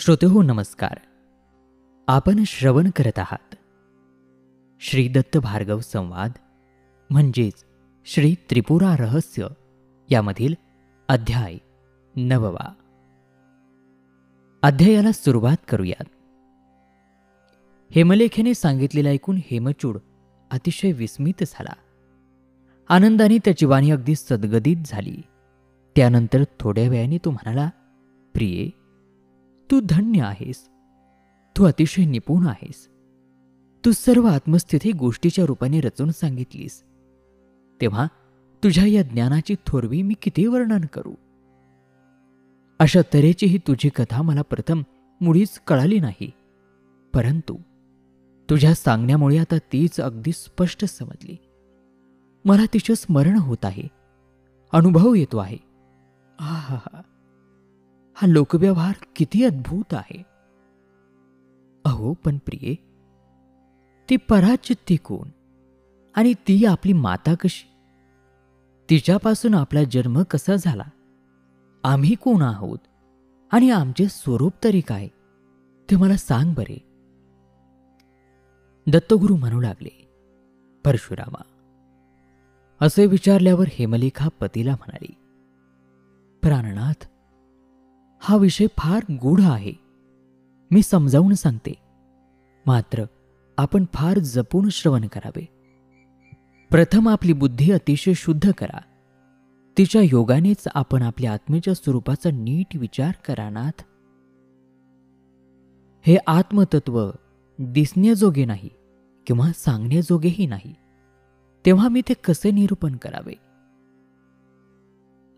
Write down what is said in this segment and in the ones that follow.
श्रोतेहो नमस्कार. आपण श्रवण करत आहात श्री दत्त भार्गव संवाद म्हणजेच श्री त्रिपुरा रहस्य यामधील अध्याय 9. अध्यायाला सुरुवात करूयात. हेमलेखेने सांगितलेलं ऐकून हेमचूड अतिशय विस्मित झाला. आनंदाने त्याची वाणी अगदी सदगदित झाली. त्यानंतर थोड्या वेळाने तो म्हणाला, प्रिये, तू धन्य आहेस. तू अतिशय निपुण आहेस. तू सर्व आत्मस्थिती गोष्टीच्या रूपाने रचून सांगितलीस. तेव्हा तुझ्या या ज्ञानाची थोरवी मी किती वर्णन करू. अशा तऱ्हेची ही तुझी कथा मला प्रथम मुळीच कळाली नाही, परंतु तुझ्या सांगण्यामुळे आता तीच अगदी स्पष्ट समजली. मला तिचे स्मरण होत आहे, अनुभव येतो आहे. हा लोकव्यवहार किती अद्भुत आहे. अहो पण प्रिये, ती पराचित्ती कोण आणि ती आपली माता कशी? तिच्यापासून आपला जन्म कसा झाला? आम्ही कोण आहोत आणि आमचे स्वरूप तरी काय ते मला सांग बरे. दत्तगुरु म्हणू लागले, परशुरामा, असे विचारल्यावर हेमलेखा पतीला म्हणाली, प्राणनाथ, हा विषय फार गूढ आहे. मी समजावून सांगते, मात्र आपण फार जपून श्रवण करावे. प्रथम आपली बुद्धी अतिशय शुद्ध करा. तिच्या योगानेच आपण आपल्या आत्मेच्या स्वरूपाचा नीट विचार करा. नाथ, हे आत्मतत्व दिसण्याजोगे नाही किंवा सांगण्याजोगेही नाही, तेव्हा मी ते कसे निरूपण करावे?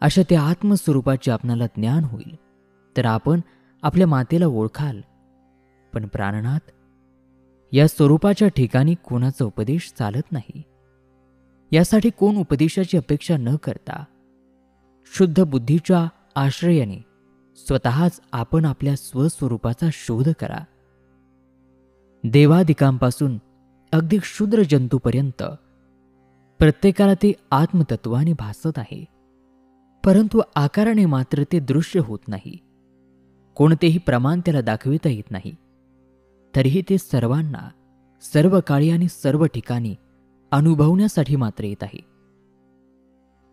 अशा त्या आत्मस्वरूपाचे आपणाला ज्ञान होईल तर आपण आपल्या मातेला ओळखाल. पण प्राणनाथ, या स्वरूपाच्या ठिकाणी कोणाचा उपदेश चालत नाही. यासाठी कोण उपदेशाची अपेक्षा न करता शुद्ध बुद्धीच्या आश्रयाने स्वतःच आपण आपल्या स्वस्वरूपाचा शोध करा. देवादिकांपासून अगदी क्षुद्र जंतूपर्यंत प्रत्येकाला ते आत्मतत्वाने भासत आहे, परंतु आकाराने मात्र ते दृश्य होत नाही. कोणतेही प्रमाण त्याला दाखविता येत नाही. तरीही ते सर्वांना सर्व काळी आणि सर्व ठिकाणी अनुभवण्यासाठी मात्र येत आहे.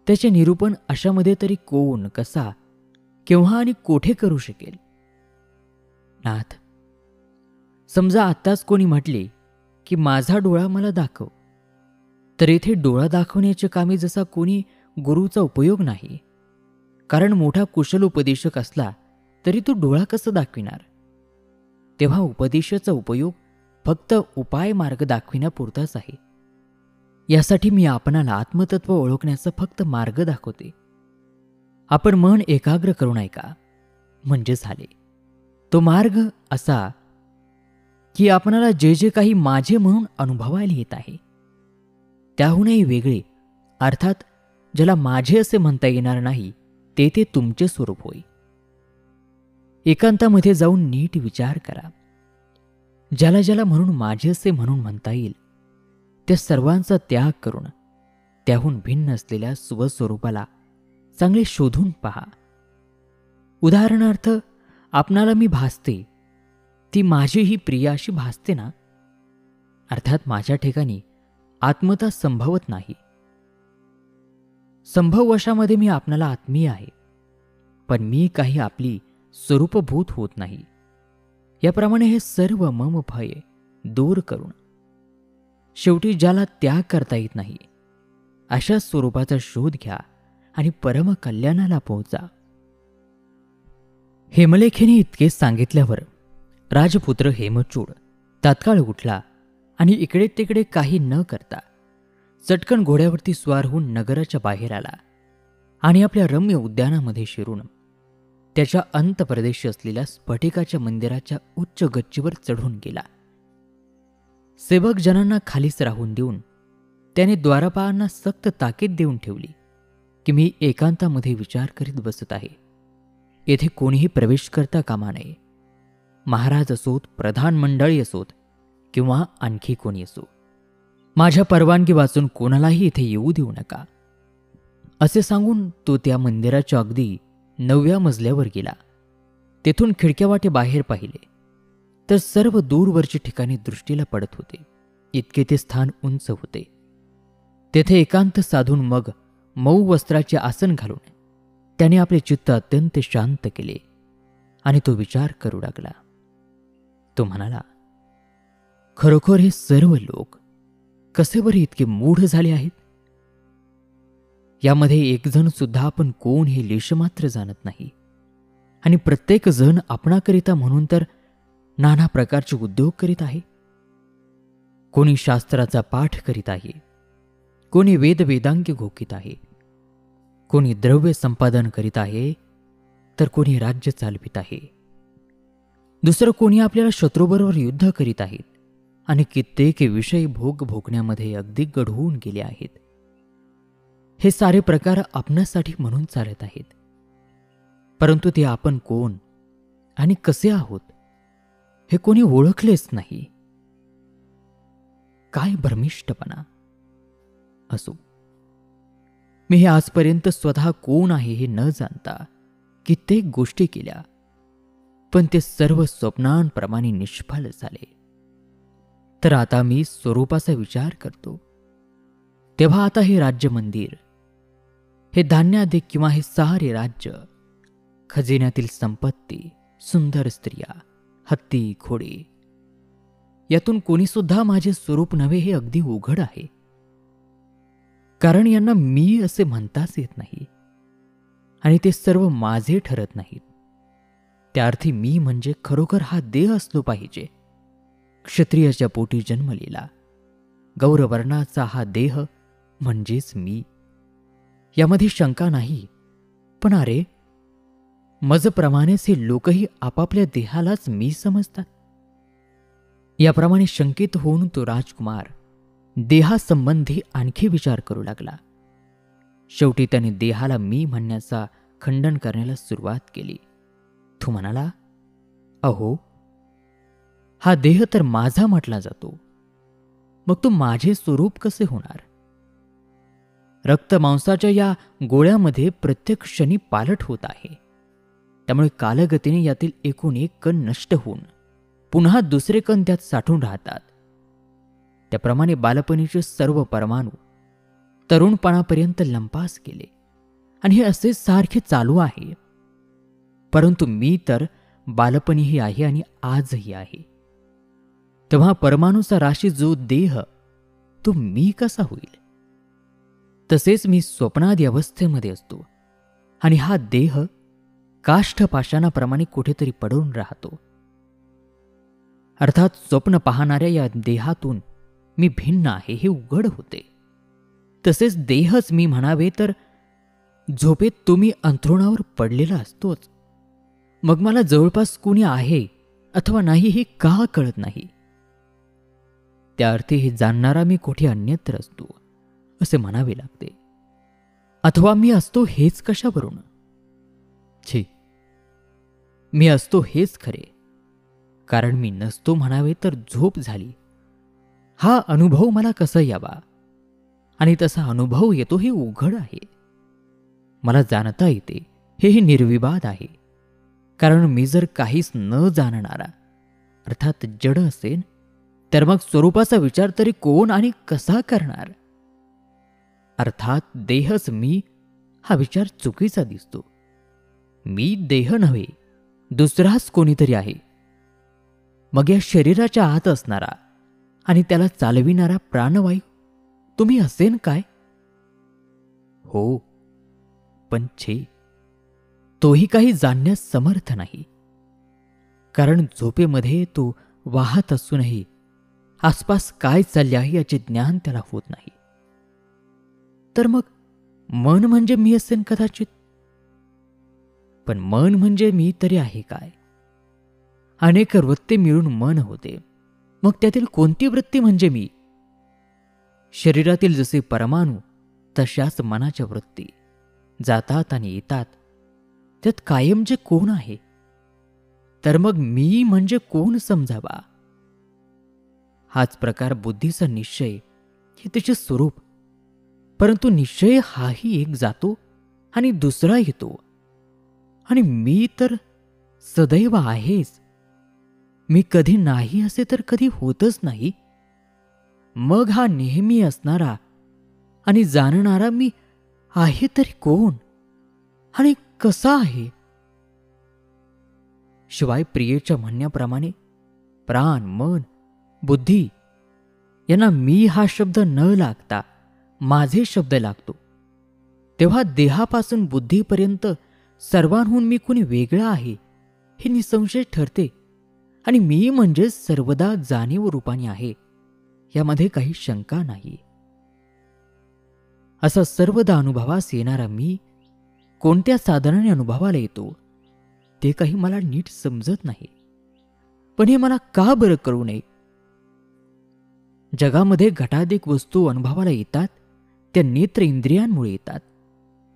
त्याचे निरूपण अशामध्ये तरी कोण, कसा, केव्हा आणि कोठे करू शकेल? नाथ, समजा आत्ताच कोणी म्हटले की माझा डोळा मला दाखव, तर येथे डोळा दाखवण्याचे कामी जसा कोणी गुरुचा उपयोग नाही. कारण मोठा कुशल उपदेशक असला तरी तो डोळा कसं दाखविणार? तेव्हा उपदेशाचा उपयोग फक्त उपाय मार्ग दाखविण्यापुरताच आहे. यासाठी मी आपणाला आत्मतत्व ओळखण्याचा फक्त मार्ग दाखवते. आपण मन एकाग्र करून ऐका, म्हणजे झाले. तो मार्ग असा की आपणाला जे जे काही माझे म्हणून अनुभवायला येत आहे त्याहूनही वेगळे, अर्थात ज्याला माझे असे म्हणता येणार नाही, ते तुमचे स्वरूप होय. एकांतामध्ये जाऊन नीट विचार करा. ज्याला ज्याला म्हणून माझे असे म्हणून म्हणता येईल त्या सर्वांचा त्याग करून त्याहून भिन्न असलेल्या स्वस्वरूपाला चांगले शोधून पहा. उदाहरणार्थ, आपणाला मी भासते, ती माझी ही प्रिया अशी भासते ना? अर्थात माझ्या ठिकाणी आत्मता संभवत नाही. संभववशामध्ये मी आपणाला आत्मीय आहे, पण मी काही आपली स्वरूपभूत होत नाही. याप्रमाणे हे सर्व मम भय दूर करून शेवटी ज्याला त्याग करता येत नाही अशा स्वरूपाचा शोध घ्या आणि परमकल्याणाला पोहोचा. हेमलेखेने इतके सांगितल्यावर राजपुत्र हेमचूड तात्काळ उठला आणि इकडे तिकडे काही न करता चटकन घोड्यावरती स्वार होऊन नगराच्या बाहेर आला आणि आपल्या रम्य उद्यानामध्ये शिरून त्याच्या अंतप्रदेशी असलेल्या स्फटिकाच्या मंदिराच्या उच्च गच्चीवर चढून गेला. सेवक जनांना खालीच राहून देऊन त्याने द्वारपालांना सक्त ताकीद देऊन ठेवली की मी एकांतामध्ये विचार करीत बसत आहे. येथे कोणीही प्रवेश करता कामा नये. महाराज असोत, प्रधान मंडळी असोत किंवा आणखी कोणी असो, माझ्या परवानगी वाचून कोणालाही इथे येऊ देऊ नका, असे सांगून तो त्या मंदिराच्या अगदी 9व्या मजल्यावर गेला तेथून खिडक्यावाटे बाहेर पाहिले तर सर्व दूरवरची ठिकाणी दृष्टीला पडत होते. इतके ते स्थान उंच होते. तेथे एकांत साधून मग मऊ वस्त्राचे आसन घालून त्याने आपले चित्त अत्यंत शांत केले आणि तो विचार करू लागला. तो म्हणाला, खरोखर हे सर्व लोक कसे बरे इतके मूढ झाले आहेत? यामध्ये एकजण सुद्धा आपण कोण हे लेशमात्र जाणत नाही आणि प्रत्येक जण आपणाकरिता म्हणून तर नाना प्रकारचे उद्योग करीत आहे. कोणी शास्त्राचा पाठ करीत आहे, कोणी वेदांगी घोकीत आहे, कोणी द्रव्य संपादन करीत आहे, तर कोणी राज्य चालवित आहे. दुसरं कोणी आपल्याला शत्रूबरोबर युद्ध करीत आहेत आणि कित्येक विषयी भोग भोगण्यामध्ये अगदी गढून गेले आहेत. हे सारे प्रकार आपणासाठी म्हणून चालत आहेत, परंतु ते आपण कोण आणि कसे आहोत हे कोणी ओळखलेच नाही. काय भ्रमिष्टपणा! असो, मी हे आजपर्यंत स्वतः कोण आहे हे न जाणता कित्येक गोष्टी केल्या, पण ते सर्व स्वप्नांप्रमाणे निष्फळ झाले. तर आता मी स्वरूपाचा विचार करतो, तेव्हा आता हे राज्य मंदिर, हे धान्याधिक किंवा हे सारे राज्य, खजिन्यातील संपत्ती, सुंदर स्त्रिया, हत्ती घोडे, यातून कोणी सुद्धा माझे स्वरूप नव्हे हे अगदी उघड आहे. कारण यांना मी असे म्हणताच येत नाही आणि ते सर्व माझे ठरत नाहीत. त्या अर्थी मी म्हणजे खरोखर हा देह असलो पाहिजे. क्षत्रियाच्या पोटी जन्मलेला गौरवर्णाचा हा देह म्हणजेच मी, यामध्ये शंका नाही. पण अरे, मजप्रमाणेच हे लोकही आपापल्या देहालाच मी समजतात. याप्रमाणे शंकित होऊन तो राजकुमार देहासंबंधी आणखी विचार करू लागला. शेवटी त्याने देहाला मी म्हणण्याचा खंडन करण्याला सुरुवात केली. तो म्हणाला, अहो, हा देह तर माझा म्हटला जातो, मग तो माझे स्वरूप कसे होणार? रक्तमांसाच्या या गोळ्यामध्ये प्रत्येक क्षणी पालट होत आहे. त्यामुळे कालगतीने यातील एकूण एक कण नष्ट होऊन पुन्हा दुसरे कण त्यात साठून राहतात. त्याप्रमाणे बालपणीचे सर्व परमाणू तरुणपणापर्यंत लंपास गेले आणि हे असे सारखे चालू आहे. परंतु मी तर बालपणीही आहे आणि आजही आहे. तेव्हा परमाणूचा राशी जो देह, तो मी कसा होईल? तसेच मी स्वप्नादी अवस्थेमध्ये असतो आणि हा देह काष्ठपाषाणाप्रमाणे कुठेतरी पडून राहतो. अर्थात स्वप्न पाहणाऱ्या या देहातून मी भिन्न आहे हे उघड होते. तसेच देहच मी म्हणावे तर झोपेत तुम्ही अंथरुणावर पडलेला असतोच. मग मला जवळपास कुणी आहे अथवा नाही हे का कळत नाही? त्या अर्थी हे जाणणारा मी कुठे अन्यत्र असतो असे म्हणावे लागते. अथवा मी असतो हेच कशावरून? छी, मी असतो हेच खरे, कारण मी नसतो म्हणावे तर झोप झाली. हा अनुभव मला कसा यावा आणि तसा अनुभव येतो हे उघड आहे. मला जाणता येते हे निर्विवाद आहे. कारण मी जर काहीच न जाणणारा अर्थात जड असेल तर मग स्वरूपाचा विचार तरी कोण आणि कसा करणार? अर्थात देहच मी हा विचार चुकीचा दिसतो. मी देह नव्हे, दुसराच कोणीतरी आहे. मग या शरीराच्या आत असणारा आणि त्याला चालविणारा प्राणवायू तुम्ही असेन काय? हो, पण छे, तोही काही जाणण्यास समर्थ नाही. कारण झोपेमध्ये तो वाहत असूनही आसपास काय चालले आहे याचे ज्ञान त्याला होत नाही. तर मग मन म्हणजे मी असेन कदाचित. पण मन म्हणजे मी तरी आहे काय? अनेक वृत्ती मिळून मन होते. मग त्यातील कोणती वृत्ती म्हणजे मी? शरीरातील जसे परमाणू तशाच मनाच्या वृत्ती जातात आणि येतात. त्यात कायमचे कोण आहे? तर मग मी म्हणजे कोण समजावा? हाच प्रकार बुद्धीचा निश्चय हे त्याचे स्वरूप. परंतु निश्चय हाही एक जातो आणि दुसरा येतो आणि मी तर सदैव आहेस. मी कधी नाही असे तर कधी होतच नाही. मग हा नेहमी असणारा आणि जाणणारा मी आहे तरी कोण आणि कसा आहे? शिवाय प्रियेच्या म्हणण्याप्रमाणे प्राण, मन, बुद्धी यांना मी हा शब्द न लागता माझे शब्द लागतो, तेव्हा देहापासून बुद्धीपर्यंत सर्वांहून मी कुणी वेगळा आहे हे निसंशय ठरते आणि मी म्हणजे सर्वदा जाणीव रूपाने आहे, यामध्ये काही शंका नाही. असा सर्वदा अनुभवास येणारा मी कोणत्या साधनाने अनुभवाला येतो ते काही मला नीट समजत नाही. पण हे मला का बरं करू नये? जगामध्ये घटाधिक वस्तू अनुभवाला येतात त्या नेत्र इंद्रियांमुळे येतात,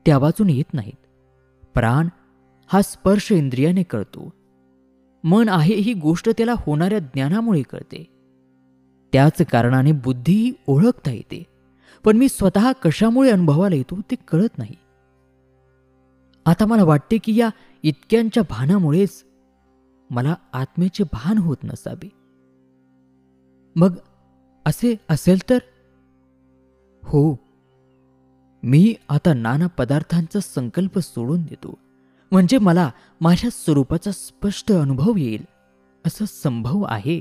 त्या वाचून येत नाहीत. प्राण हा स्पर्श इंद्रियाने कळतो. मन आहे ही गोष्ट त्याला होणाऱ्या ज्ञानामुळे कळते. त्याच कारणाने बुद्धीही ओळखता येते, पण मी स्वतः कशामुळे अनुभवाला येतो ते कळत नाही. आता मला वाटते की या इतक्यांच्या भानामुळेच मला आत्म्याचे भान होत नसावे. मग असे असेल तर हो, मी आता नाना पदार्थांचा संकल्प सोडून देतो, म्हणजे मला माझ्या स्वरूपाचा स्पष्ट अनुभव येईल असा संभव आहे.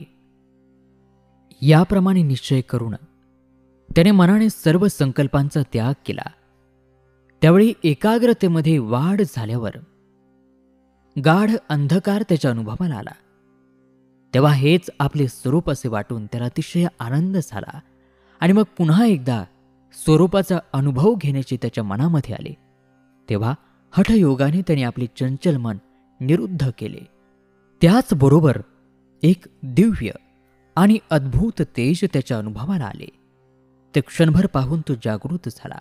याप्रमाणे निश्चय करून त्याने मनाने सर्व संकल्पांचा त्याग केला. त्यावेळी एकाग्रतेमध्ये वाढ झाल्यावर गाढ अंधकार त्याच्या अनुभवाला आला. तेव्हा हेच आपले स्वरूप असे वाटून त्याला अतिशय आनंद झाला आणि मग पुन्हा एकदा स्वरूपाचा अनुभव घेण्याचे त्याच्या मनामध्ये आले. तेव्हा हठयोगाने त्याने आपले चंचल मन निरुद्ध केले. त्याचबरोबर एक दिव्य आणि अद्भुत तेज त्याच्या अनुभवाला आले. ते क्षणभर पाहून तो जागृत झाला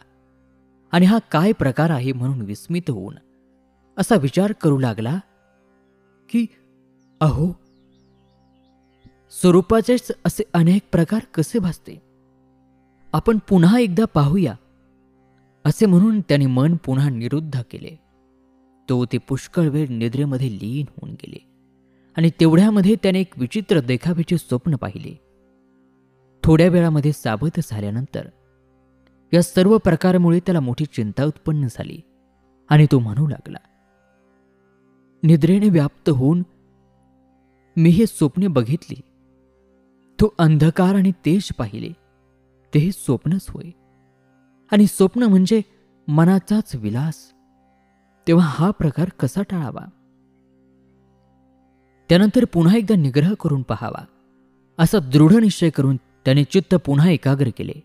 आणि हा काय प्रकार आहे म्हणून विस्मित होऊन असा विचार करू लागला की अहो, स्वरूपाचेच असे अनेक प्रकार कसे भासते, आपण पुन्हा एकदा पाहूया असे म्हणून त्याने मन पुन्हा निरुद्ध केले. तो ते पुष्कळ वेळ निद्रेमध्ये लीन होऊन गेले आणि तेवढ्यामध्ये त्याने एक विचित्र देखाव्याचे स्वप्न पाहिले. थोड्या वेळामध्ये सावध झाल्यानंतर या सर्व प्रकारामुळे त्याला मोठी चिंता उत्पन्न झाली आणि तो म्हणू लागला, निद्रेने व्याप्त होऊन मी हे स्वप्ने बघितली. तो अंधकार आणि तेज पाहिले ते हे स्वप्नच होय आणि स्वप्न म्हणजे मनाचाच विलास. तेव्हा हा प्रकार कसा टाळावा? त्यानंतर पुन्हा एकदा निग्रह करून पहावा असा दृढ निश्चय करून त्याने चित्त पुन्हा एकाग्र केले.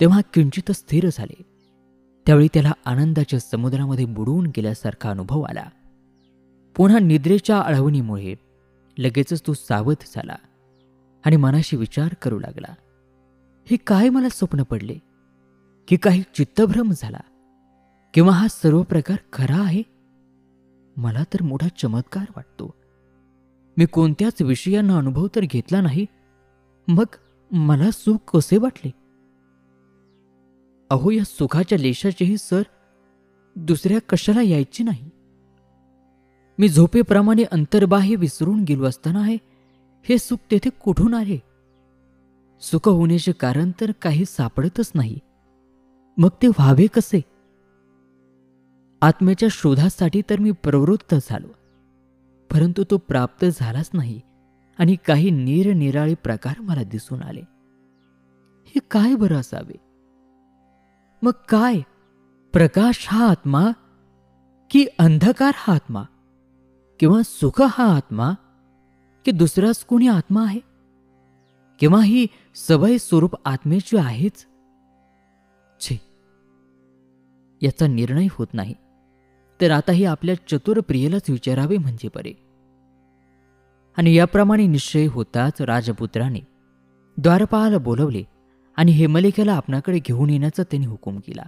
तेव्हा किंचित स्थिर झाले. त्यावेळी त्याला आनंदाच्या समुद्रामध्ये बुडून गेल्यासारखा अनुभव आला. पुन्हा निद्रेच्या आळवणीमुळे लगेचच तो सावध झाला आणि मनाशी विचार करू लागला, हे काय मला स्वप्न पडले की काही चित्तभ्रम झाला किंवा हा सर्व प्रकार खरा आहे? मला तर मोठा चमत्कार वाटतो. मी कोणत्याच विषयांना अनुभव तर घेतला नाही, मग मला सुख कसे वाटले? अहो, या सुखाच्या लेशाचीही सर दुसऱ्या कशाला यायची नाही. मी झोपेप्रमाणे अंतर्बाह्य विसरून गेलो असताना हे सुख तेथे कुठून आले? सुख होण्याचे कारण तर काही सापडतच नाही, मग ते व्हावे कसे? आत्म्याच्या शोधासाठी तर मी प्रवृत्त झालो, परंतु तो प्राप्त झालाच नाही आणि काही निरनिराळे प्रकार मला दिसून आले. हे काय बरं असावे? मग काय, प्रकाश हा आत्मा की अंधकार हा आत्मा, किंवा सुख हा आत्मा की दुसराच कोणी आत्मा आहे, किंवा ही सवय स्वरूप आत्म्याची आहेच? छे, याचा निर्णय होत नाही तर आताही आपल्या चतुर प्रियेलाच विचारावे म्हणजे बरे. आणि याप्रमाणे निश्चय होताच राजपुत्राने द्वारपालाला बोलवले आणि हेमलेखाला आपणाकडे घेऊन येण्याचा त्यांनी हुकूम केला.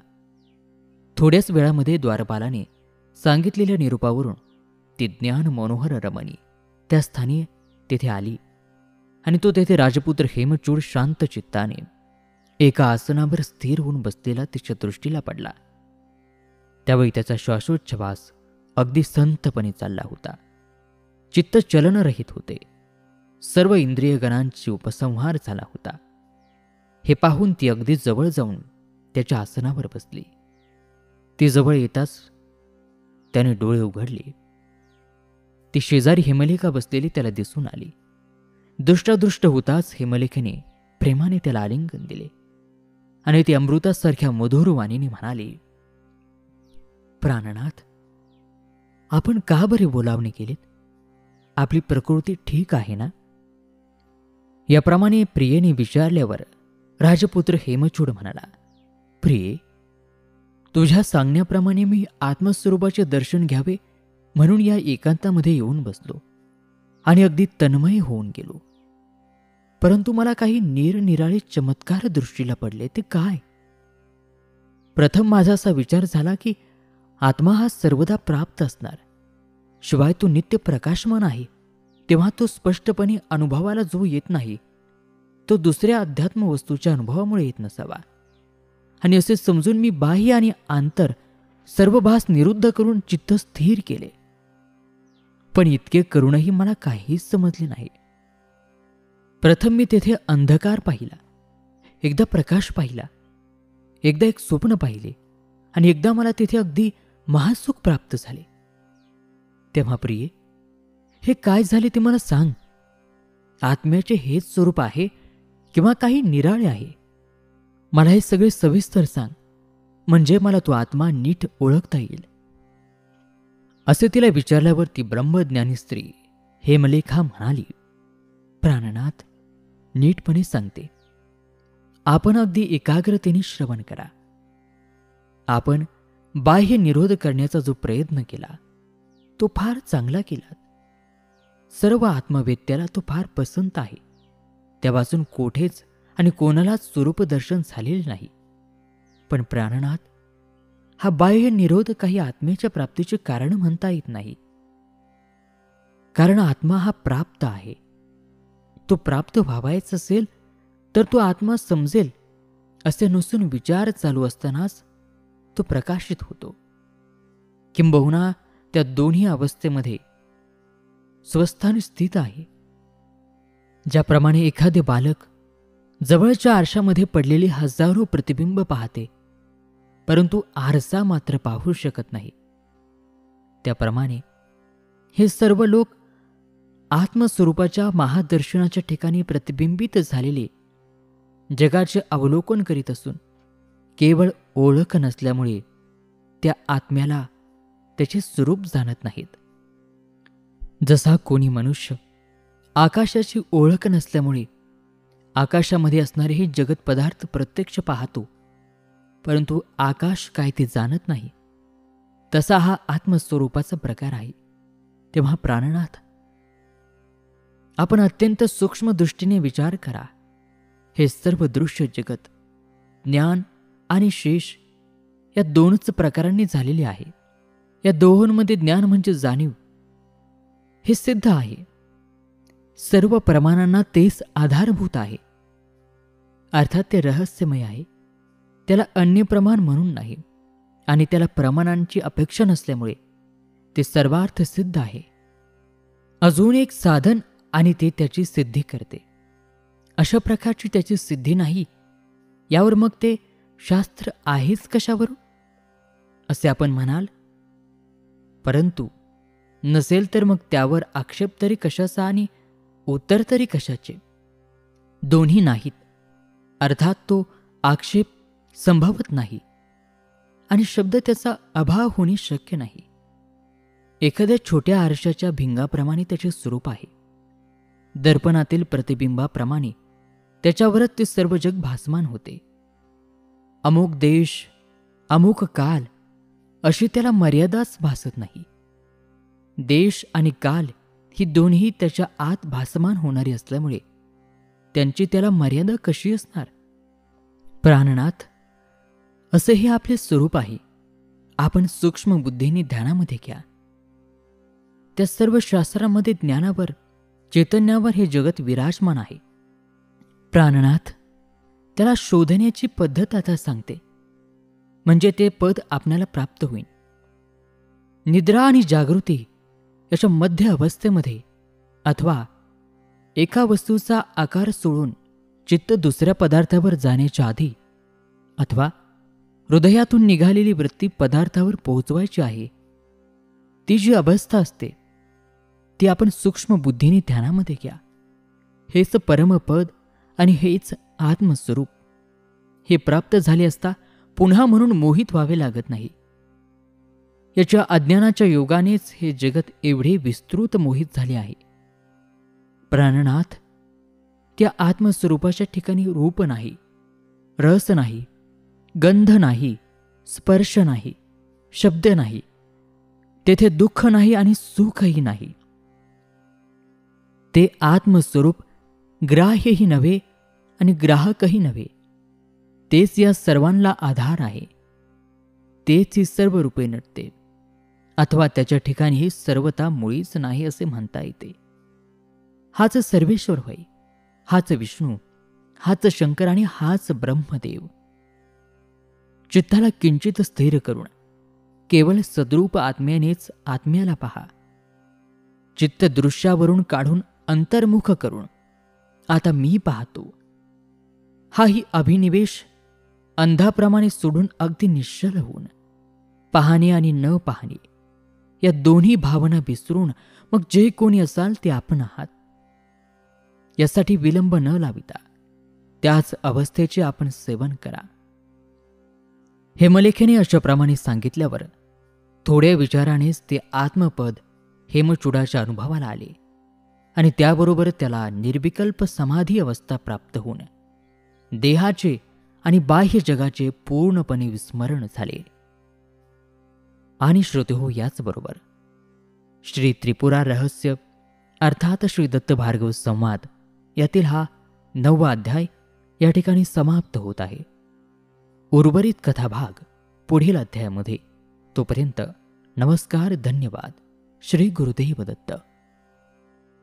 थोड्याच वेळामध्ये द्वारपालाने सांगितलेल्या निरूपावरून ती ज्ञान मनोहर रमणी त्या स्थानी तेथे आली आणि तो तेथे राजपुत्र हेमचूड शांत चित्ताने एका आसनावर स्थिर होऊन बसलेला तिच्या दृष्टीला पडला. त्यावेळी त्याचा श्वासोच्छवास अगदी संथपणे चालला होता. चित्त चलनरहित होते. सर्व इंद्रियगणांची उपसंहार झाला होता. हे पाहून ती अगदी जवळ जाऊन त्याच्या आसनावर बसली. ती जवळ येताच त्याने डोळे उघडले. ती शेजारी हेमलेखा बसलेली त्याला दिसून आली. दृष्टादृष्ट होताच हेमलेखेने प्रेमाने त्याला आलिंगन दिले आणि ती अमृतासारख्या मधुर वाणीने म्हणाली, प्राणनाथ, आपण का बरे बोलावणे केलेत? आपली प्रकृती ठीक आहे ना? याप्रमाणे प्रियेने विचारल्यावर राजपुत्र हेमचूड म्हणाला, प्रिये, तुझ्या सांगण्याप्रमाणे मी आत्मस्वरूपाचे दर्शन घ्यावे म्हणून या एकांतामध्ये येऊन बसलो आणि अगदी तन्मय होऊन गेलो. परंतु मला काही निरनिराळे चमत्कार दृष्टीला पडले. ते काय? प्रथम माझा असा विचार झाला की आत्मा हा सर्वदा प्राप्त असणार, शिवाय तो नित्य प्रकाशमान आहे, तेव्हा तो स्पष्टपणे अनुभवाला जो येत नाही तो दुसऱ्या अध्यात्म वस्तूच्या अनुभवामुळे येत नसावा. आणि असे समजून मी बाह्य आणि आंतर सर्व भास निरुद्ध करून चित्त स्थिर केले. पण इतके करूनही मला काहीच समजले नाही. प्रथम मी तेथे अंधकार पाहिला, एकदा प्रकाश पाहिला, एकदा एक स्वप्न पाहिले आणि एकदा मला तेथे अगदी महासुख प्राप्त झाले. तेव्हा प्रिये, हे काय झाले ते मला सांग. आत्म्याचे हेच स्वरूप आहे किंवा काही निराळे आहे? मला हे सगळे सविस्तर सांग, म्हणजे मला तो आत्मा नीट ओळखता येईल. असे तिला विचारल्यावर ती ब्रह्मज्ञानी स्त्री हेमलेखा म्हणाली, प्राणनाथ, नीटपणे सांगते. आपण अगदी एकाग्रतेने श्रवण करा. आपण बाह्य निरोध करण्याचा जो प्रयत्न केला तो फार चांगला केला. सर्व आत्मवेत्याला तो फार पसंत आहे. त्यापासून कोठेच आणि कोणालाच स्वरूप दर्शन झालेले नाही. पण प्राणनाथ, हा बाह्य निरोध काही आत्म्याच्या प्राप्तीचे कारण म्हणता येत नाही. कारण आत्मा हा प्राप्त आहे. तो प्राप्त व्हावायचा असेल तर तो आत्मा समजेल असे नसून विचार चालू असतानाच तो प्रकाशित होतो. किंबहुना त्या दोन्ही अवस्थेमध्ये स्वस्थानी स्थित आहे. ज्याप्रमाणे एखादे बालक जवळच्या आरशामध्ये पडलेली हजारो प्रतिबिंब पाहते, परंतु आरसा मात्र पाहू शकत नाही, त्याप्रमाणे हे सर्व लोक आत्मस्वरूपाच्या महादर्शनाच्या ठिकाणी प्रतिबिंबित झालेले जगाचे अवलोकन करीत असून केवळ ओळख नसल्यामुळे त्या आत्म्याला त्याचे स्वरूप जाणत नाहीत. जसा कोणी मनुष्य आकाशाची ओळख नसल्यामुळे आकाशामध्ये असणारे हे जगत पदार्थ प्रत्यक्ष पाहतो, परंतु आकाश काय ते जाणत नाही, तसा हा आत्मस्वरूपाचा प्रकार आहे. तेव्हा प्राणनाथ, आपण अत्यंत सूक्ष्म दृष्टीने विचार करा. हे सर्व दृश्य जगत ज्ञान आणि शेष या दोनच प्रकारांनी झालेले आहे. या दोहोंमध्ये ज्ञान म्हणजे जाणीव हे सिद्ध आहे. सर्व प्रमाणांना तेच आधारभूत आहे. अर्थात ते रहस्यमय आहे. त्याला अन्य प्रमाण म्हणून नाही आणि त्याला प्रमाणांची अपेक्षा नसल्यामुळे ते सर्वार्थ सिद्ध आहे. अजून एक साधन आणि ते त्याची सिद्धी करते. अशा प्रकारची त्याची सिद्धी नाही यावर मग ते शास्त्र आहेच कशावरून असे आपण म्हणाल. परंतु नसेल तर मग त्यावर आक्षेप तरी कशाचा आणि उत्तर तरी कशाचे? दोन्ही नाहीत. अर्थात तो आक्षेप संभवत नाही आणि शब्द त्याचा अभाव होणे शक्य नाही. एखाद्या छोट्या आरशाच्या भिंगाप्रमाणे त्याचे स्वरूप आहे. दर्पणातील प्रतिबिंबाप्रमाणे त्याच्यावरच ते सर्व जग भासमान होते. अमुक देश, अमुक काल अशी त्याला मर्यादाच भासत नाही. देश आणि काल ही दोन्ही त्याच्या आत भासमान होणारी असल्यामुळे त्यांची त्याला मर्यादा कशी असणार? प्राणनाथ, असे हे आपले स्वरूप आहे. आपण सूक्ष्म बुद्धीने ध्यानामध्ये घ्या. त्या सर्व शास्त्रांमध्ये ज्ञानावर, चैतन्यावर हे जगत विराजमान आहे. प्राणनाथ, त्याला शोधण्याची पद्धत आता सांगते, म्हणजे ते पद आपल्याला प्राप्त होईल. निद्रा आणि जागृती याच्या मध्य अवस्थेमध्ये अथवा एका वस्तूचा आकार सोडून चित्त दुसऱ्या पदार्थावर जाण्याच्या आधी अथवा हृदयातून निघालेली वृत्ती पदार्थावर पोहोचवायची आहे, ती जी अवस्था असते ती आपण सूक्ष्म बुद्धीने ध्यानामध्ये घ्या. हेच परमपद आणि हेच आत्मस्वरूप. हे प्राप्त झाले असता पुन्हा म्हणून मोहित व्हावे लागत नाही. याच्या अज्ञानाच्या योगानेच हे जगत एवढे विस्तृत मोहित झाले आहे. प्राणनाथ, त्या आत्मस्वरूपाच्या ठिकाणी रूप नाही, रस नाही, गंध नाही, स्पर्श नाही, शब्द नाही. तेथे दुःख नाही आणि सुखही नाही. ते आत्मस्वरूप ग्राह्यही नव्हे आणि ग्राहकही नव्हे. तेच या सर्वांना आधार आहे. तेच ही सर्व रूपे नटते, अथवा त्याच्या ठिकाणी सर्वता मुळीच नाही असे म्हणता येते. हाच सर्वेश्वर होय, हाच विष्णू, हाच शंकर आणि हाच ब्रह्मदेव. चित्ताला किंचित स्थिर करून केवळ सद्रूप आत्म्यानेच आत्म्याला पहा. चित्त दृश्यावरून काढून अंतर्मुख करून आता मी पाहतो, हाही अभिनिवेश अंधाप्रमाणे सोडून अगदी निश्चल होऊन पाहणे आणि न पाहणे या दोन्ही भावना विसरून मग जे कोणी असाल ते आपण आहात यासाठी विलंब न लाविता त्याच अवस्थेचे आपण सेवन करा. हेमलेखेने अशाप्रमाणे सांगितल्यावर थोड्या विचारानेच ते आत्मपद हेमचूडाच्या अनुभवाला आले आणि त्याबरोबर त्याला निर्विकल्प समाधी अवस्था प्राप्त होऊन देहाचे आणि बाह्य जगाचे पूर्णपणे विस्मरण झाले. आणि श्रोतेहो, याचबरोबर श्री त्रिपुरा रहस्य अर्थात श्री दत्त भार्गव संवाद यातील हा 9वा अध्याय या ठिकाणी समाप्त होत आहे. उर्वरित कथाभाग पुढील अध्यायामध्ये. तोपर्यंत नमस्कार, धन्यवाद. श्री गुरुदेव दत्त.